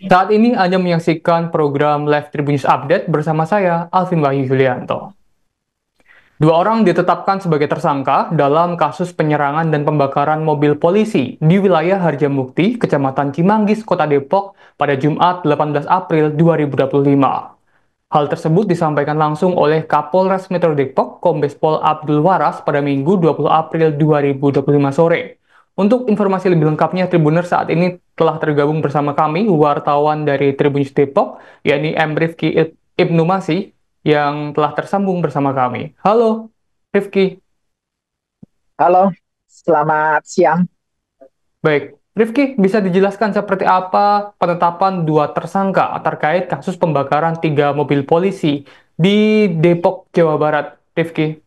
Saat ini Anda menyaksikan program Live Tribun News Update bersama saya, Alvin Wahyu Yulianto. Dua orang ditetapkan sebagai tersangka dalam kasus penyerangan dan pembakaran mobil polisi di wilayah Harjamukti, Kecamatan Cimanggis, Kota Depok pada Jumat 18 April 2025. Hal tersebut disampaikan langsung oleh Kapolres Metro Depok, Kombes Pol Abdul Waras pada Minggu 20 April 2025 sore. Untuk informasi lebih lengkapnya, Tribuners saat ini telah tergabung bersama kami, wartawan dari Tribun News Depok, yakni M. Rifki Ibnu Masih, yang telah tersambung bersama kami. Halo, Rifki. Halo, selamat siang. Baik, Rifki, bisa dijelaskan seperti apa penetapan dua tersangka terkait kasus pembakaran tiga mobil polisi di Depok, Jawa Barat, Rifki?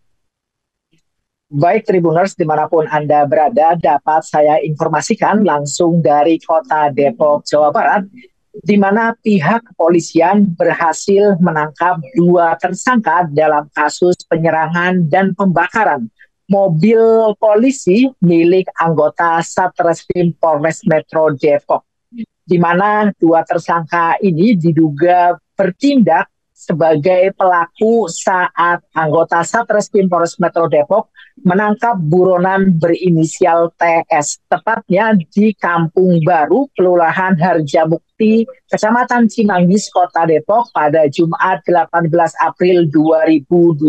Baik Tribuners dimanapun Anda berada, dapat saya informasikan langsung dari kota Depok, Jawa Barat, di mana pihak kepolisian berhasil menangkap dua tersangka dalam kasus penyerangan dan pembakaran mobil polisi milik anggota Satreskrim Polres Metro Depok, di mana dua tersangka ini diduga bertindak sebagai pelaku saat anggota Satreskrim Polres Metro Depok menangkap buronan berinisial TS, tepatnya di Kampung Baru, Kelurahan Harjamukti, Kecamatan Cimanggis, Kota Depok pada Jumat 18 April 2025.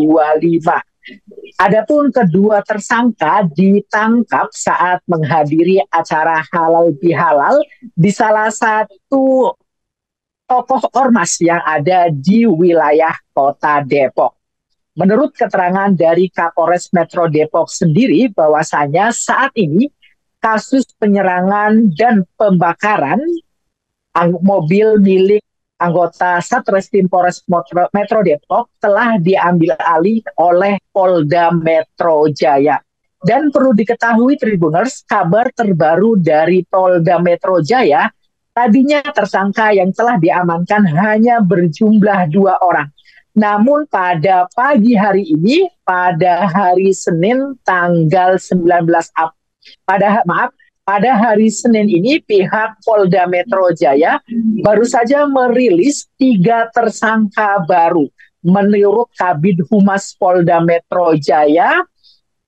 Adapun kedua tersangka ditangkap saat menghadiri acara halal bihalal di salah satu tokoh ormas yang ada di wilayah Kota Depok. Menurut keterangan dari Kapolres Metro Depok sendiri, bahwasanya saat ini kasus penyerangan dan pembakaran mobil milik anggota Satreskrim Polres Metro Depok telah diambil alih oleh Polda Metro Jaya. Dan perlu diketahui Tribuners, kabar terbaru dari Polda Metro Jaya, tadinya tersangka yang telah diamankan hanya berjumlah 2 orang. Namun pada pagi hari ini, pada hari Senin tanggal 19 April, pada hari Senin ini pihak Polda Metro Jaya baru saja merilis 3 tersangka baru. Menurut Kabid Humas Polda Metro Jaya,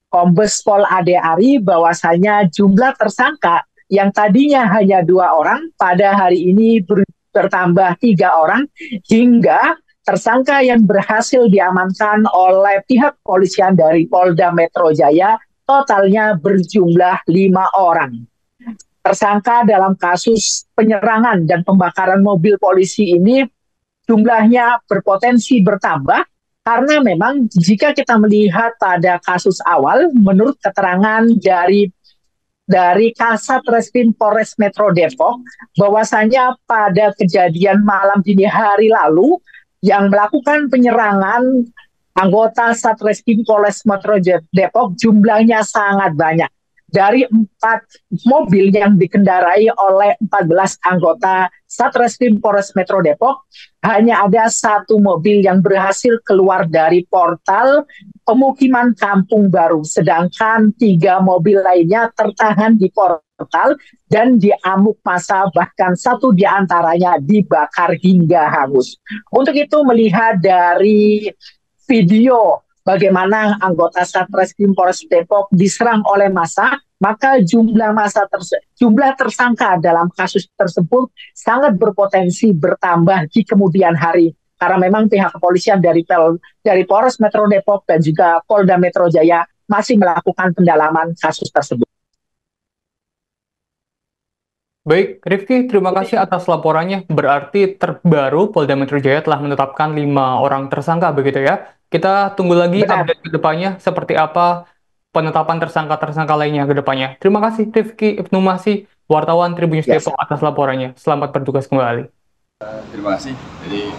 Kombes Pol Ade Ari, bahwasanya jumlah tersangka yang tadinya hanya 2 orang pada hari ini bertambah 3 orang, hingga tersangka yang berhasil diamankan oleh pihak kepolisian dari Polda Metro Jaya totalnya berjumlah 5 orang. Tersangka dalam kasus penyerangan dan pembakaran mobil polisi ini jumlahnya berpotensi bertambah, karena memang jika kita melihat pada kasus awal, menurut keterangan dari Kasat Reskrim Polres Metro Depok, bahwasanya pada kejadian malam dini hari lalu yang melakukan penyerangan anggota Satreskrim Polres Metro Depok jumlahnya sangat banyak. Dari 4 mobil yang dikendarai oleh 14 anggota Satreskrim Polres Metro Depok, hanya ada 1 mobil yang berhasil keluar dari portal pemukiman Kampung Baru, sedangkan 3 mobil lainnya tertahan di portal dan diamuk massa, bahkan 1 diantaranya dibakar hingga hangus. Untuk itu, melihat dari video bagaimana anggota Satreskrim Polres Depok diserang oleh massa, maka jumlah tersangka dalam kasus tersebut sangat berpotensi bertambah di kemudian hari, karena memang pihak kepolisian dari Polres Metro Depok dan juga Polda Metro Jaya masih melakukan pendalaman kasus tersebut. Baik, Rifki, terima kasih atas laporannya. Berarti terbaru Polda Metro Jaya telah menetapkan 5 orang tersangka, begitu ya? Kita tunggu lagi Benar. update ke depannya seperti apa penetapan tersangka-tersangka lainnya ke depannya. Terima kasih, Rifki Ibnu Masih, wartawan Tribun News Depok Biasa. atas laporannya. Selamat bertugas kembali. Terima kasih. Jadi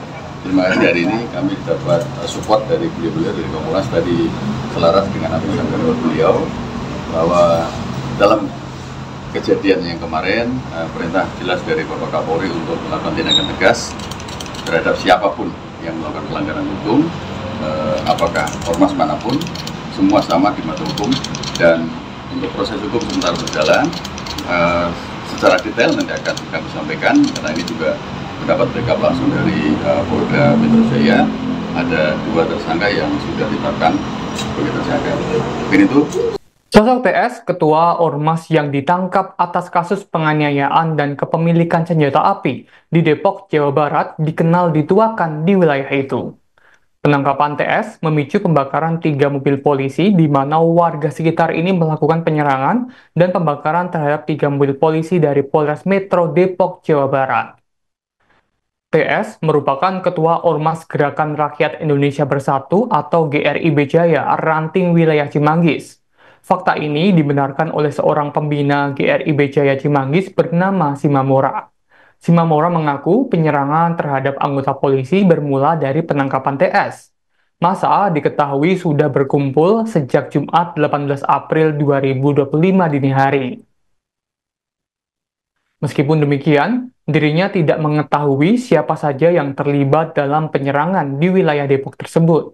terima kasih, hari ini kami dapat support dari beliau-beliau dari Kompolnas, tadi selaras dengan apa yang disampaikan oleh beliau, bahwa dalam kejadian yang kemarin perintah jelas dari Bapak Kapolri untuk melakukan tindakan tegas terhadap siapapun yang melakukan pelanggaran hukum, apakah ormas manapun, semua sama di mata hukum. Dan untuk proses hukum sementara berjalan, secara detail nanti akan kami sampaikan, karena ini juga mendapat backup langsung dari Polda Metro Jaya. Ada 2 tersangka yang sudah ditetapkan sebagai tersangka. Mungkin itu. Sosok TS, ketua Ormas yang ditangkap atas kasus penganiayaan dan kepemilikan senjata api di Depok, Jawa Barat, dikenal dituakan di wilayah itu. Penangkapan TS memicu pembakaran 3 mobil polisi di mana warga sekitar ini melakukan penyerangan dan pembakaran terhadap 3 mobil polisi dari Polres Metro Depok, Jawa Barat. TS merupakan Ketua Ormas Gerakan Rakyat Indonesia Bersatu atau GRIB Jaya, ranting wilayah Cimanggis. Fakta ini dibenarkan oleh seorang pembina GRIB Jaya Cimanggis bernama Simamora. Simamora mengaku penyerangan terhadap anggota polisi bermula dari penangkapan TS. Massa diketahui sudah berkumpul sejak Jumat 18 April 2025 dini hari. Meskipun demikian, dirinya tidak mengetahui siapa saja yang terlibat dalam penyerangan di wilayah Depok tersebut.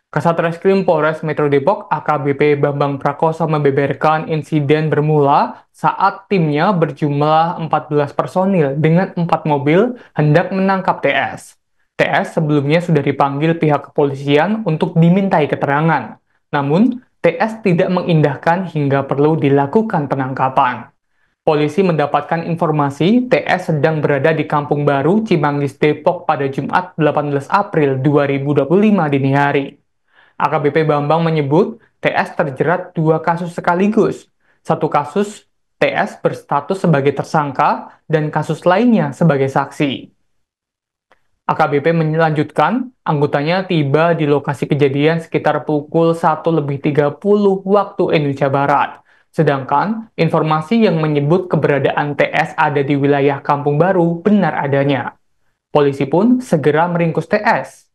Kasat Reskrim Polres Metro Depok AKBP Bambang Prakoso membeberkan insiden bermula saat timnya berjumlah 14 personil dengan 4 mobil hendak menangkap TS. TS sebelumnya sudah dipanggil pihak kepolisian untuk dimintai keterangan. Namun, TS tidak mengindahkan hingga perlu dilakukan penangkapan. Polisi mendapatkan informasi TS sedang berada di Kampung Baru, Cimanggis, Depok pada Jumat 18 April 2025 dini hari. AKBP Bambang menyebut TS terjerat 2 kasus sekaligus. Satu kasus TS berstatus sebagai tersangka dan kasus lainnya sebagai saksi. AKBP melanjutkan, anggotanya tiba di lokasi kejadian sekitar pukul 1:30 waktu Indonesia Barat. Sedangkan informasi yang menyebut keberadaan TS ada di wilayah Kampung Baru benar adanya. Polisi pun segera meringkus TS.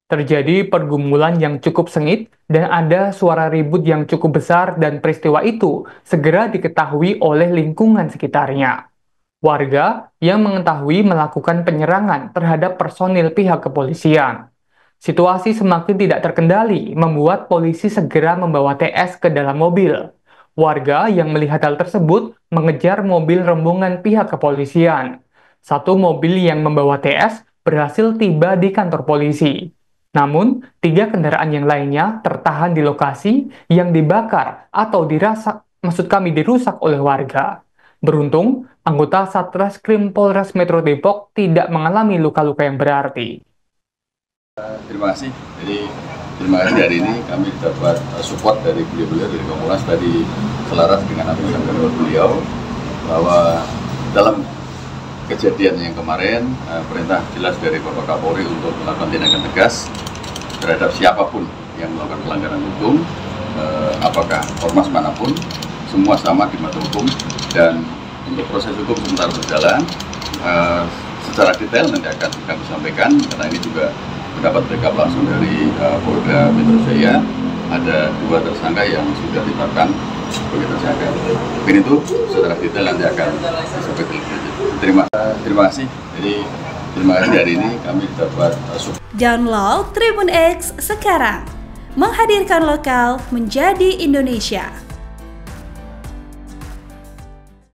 Terjadi pergumulan yang cukup sengit dan ada suara ribut yang cukup besar dan peristiwa itu segera diketahui oleh lingkungan sekitarnya. Warga yang mengetahui melakukan penyerangan terhadap personil pihak kepolisian. Situasi semakin tidak terkendali membuat polisi segera membawa TS ke dalam mobil. Warga yang melihat hal tersebut mengejar mobil rombongan pihak kepolisian. Satu mobil yang membawa TS berhasil tiba di kantor polisi. Namun, 3 kendaraan yang lainnya tertahan di lokasi yang dibakar atau dirusak oleh warga. Beruntung, anggota Satreskrim Polres Metro Depok tidak mengalami luka-luka yang berarti. Terima kasih. Jadi terima kasih hari ini kami dapat support dari beliau-beliau dari Kompolnas tadi selaras dengan apa yang disampaikan beliau bahwa dalam kejadian yang kemarin perintah jelas dari Bapak Kapolri untuk melakukan tindakan tegas terhadap siapapun yang melakukan pelanggaran hukum, apakah ormas manapun, semua sama di mata hukum, dan untuk proses hukum sementara berjalan secara detail nanti akan kami sampaikan, karena ini juga mendapat backup langsung dari Polda Metro Jaya. Ada 2 tersangka yang sudah ditetapkan sebagai tersangka. Mungkin itu secara detail nanti akan disampaikan. Terima kasih. Jadi terima kasih hari ini kami dapat Download Tribun X sekarang, menghadirkan lokal menjadi Indonesia.